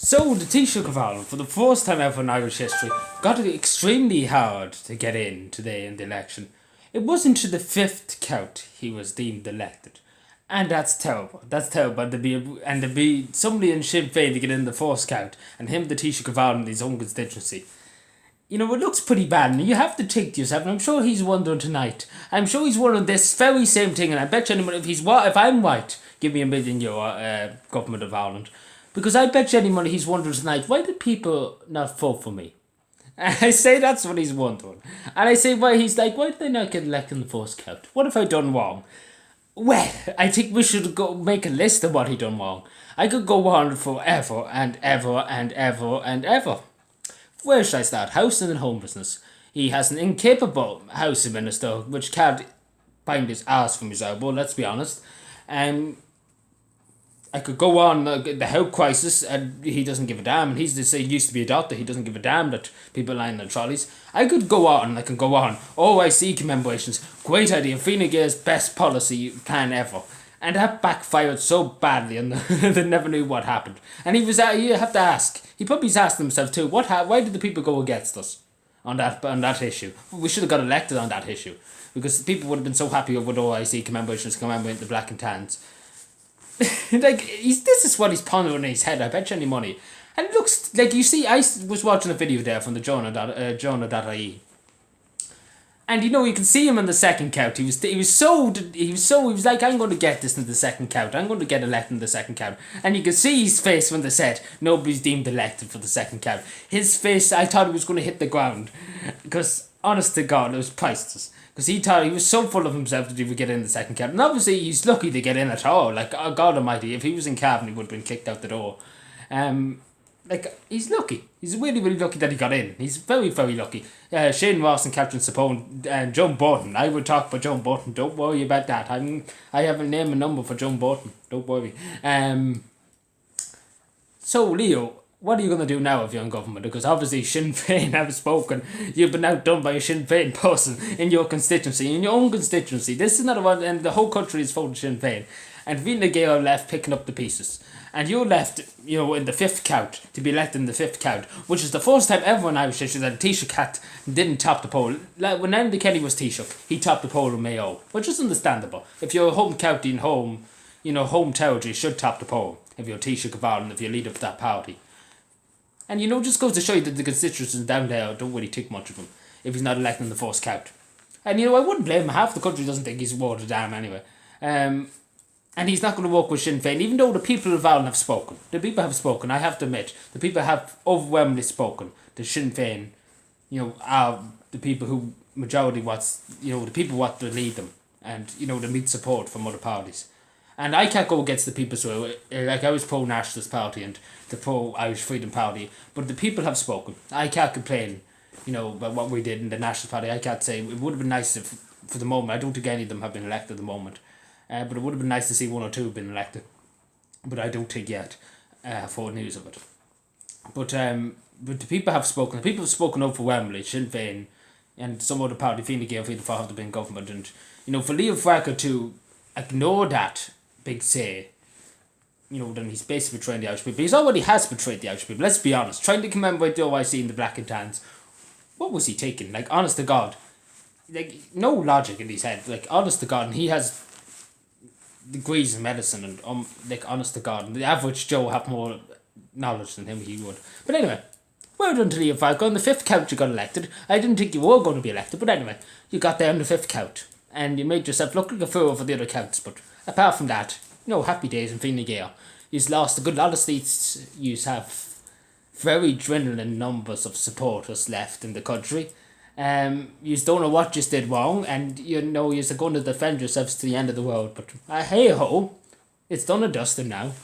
So the Taoiseach of Ireland, for the first time ever in Irish history, got it extremely hard to get in today in the election. It wasn't to the fifth count he was deemed elected. And that's terrible. That's terrible. And to be somebody in Sinn Féin to get in the first count, and him, the Taoiseach of Ireland, his own constituency. You know, it looks pretty bad, and you have to think to yourself, and I'm sure he's wondering tonight. I'm sure he's wondering this very same thing, and I bet you anyone, if I'm white, give me €1 million, government of Ireland. Because I bet you any money he's wondering tonight, why did people not vote for me? And I say that's what he's wondering. And I say, why did they not get elected in the first count? What have I done wrong? Well, I think we should go make a list of what he done wrong. I could go on forever and ever and ever and ever. Where should I start? Housing and homelessness. He has an incapable housing minister which can't find his arse from his elbow, let's be honest. I could go on the health crisis, and he doesn't give a damn. And he used to be a doctor. He doesn't give a damn that people lying on trolleys. I can go on. OIC commemorations, great idea. Fine Gael's best policy plan ever, and that backfired so badly, and they never knew what happened. And you have to ask. He probably's asked himself too. Why did the people go against us on that issue? We should have got elected on that issue, because people would have been so happy with OIC commemorations commemorating the black and tans. This is what he's pondering in his head. I bet you any money. And it looks like, you see, I was watching a video there from the Jonah.ie. And you can see him in the second count. He was like, I'm going to get this in the second count. I'm going to get elected in the second count. And you can see his face when they said nobody's deemed elected for the second count. His face, I thought he was going to hit the ground. Because, honest to God, it was priceless. Because he thought he was so full of himself that he would get in the second count. And obviously he's lucky to get in at all. Like, oh, God almighty, if he was in Cavan, he would have been kicked out the door. He's lucky. He's really, really lucky that he got in. He's very, very lucky. Shane Ross and Captain Sapone and Joan Burton. I would talk about Joan Burton. Don't worry about that. I have a name and number for Joan Burton. Don't worry. So, Leo, what are you going to do now if you're in government? Because obviously Sinn Féin have spoken. You've been outdone by a Sinn Féin person in your constituency, in your own constituency. This is not about, and the whole country is voting Sinn Féin. And Fine Gael left picking up the pieces. And you're left, in the fifth count, to be elected in the fifth count, which is the first time ever in Irish history that Taoiseach didn't top the poll. Like, when Andy Kenny was Taoiseach, he topped the poll in Mayo, which is understandable. If you're a home county and home territory, you should top the poll. If you're Taoiseach of Ireland, if you're leader of that party. And just goes to show you that the constituencies down there don't really think much of him if he's not elected in the first count. And I wouldn't blame him. Half the country doesn't think he's worth a damn anyway. And he's not going to work with Sinn Féin, even though the people of Ireland have spoken. The people have spoken, I have to admit. The people have overwhelmingly spoken. The Sinn Féin, are the people who, the people what to lead them. And, they meet support from other parties. And I can't go against the people, so I was pro-Nationalist Party and the pro-Irish Freedom Party, but the people have spoken. I can't complain, about what we did in the National Party. I can't say, it would have been nice if, for the moment, I don't think any of them have been elected at the moment, but it would have been nice to see one or two have been elected, but I don't think yet, for news of it. But the people have spoken. The people have spoken overwhelmingly. Sinn Féin and some other party, Fine Gael, Fianna Fáil, have been in government, and, for Leo Varadkar to ignore that big say, then he's basically betraying the Irish people. He already has betrayed the Irish people, let's be honest. Trying to commemorate the OIC in the black and tans. What was he taking? Like, honest to God. Like, no logic in his head. Like, honest to God. And he has degrees in medicine and, honest to God. And the average Joe have more knowledge than him, he would. But anyway, well done to Leo Varadkar. On the fifth count you got elected. I didn't think you were going to be elected, but anyway, you got there on the fifth count. And you made yourself look like a fool for the other counts, but apart from that, happy days in Fine Gael. You've lost a good lot of seats. You have very dwindling numbers of supporters left in the country. You don't know what you did wrong, and you're going to defend yourselves to the end of the world. But hey ho, it's done and dusted now.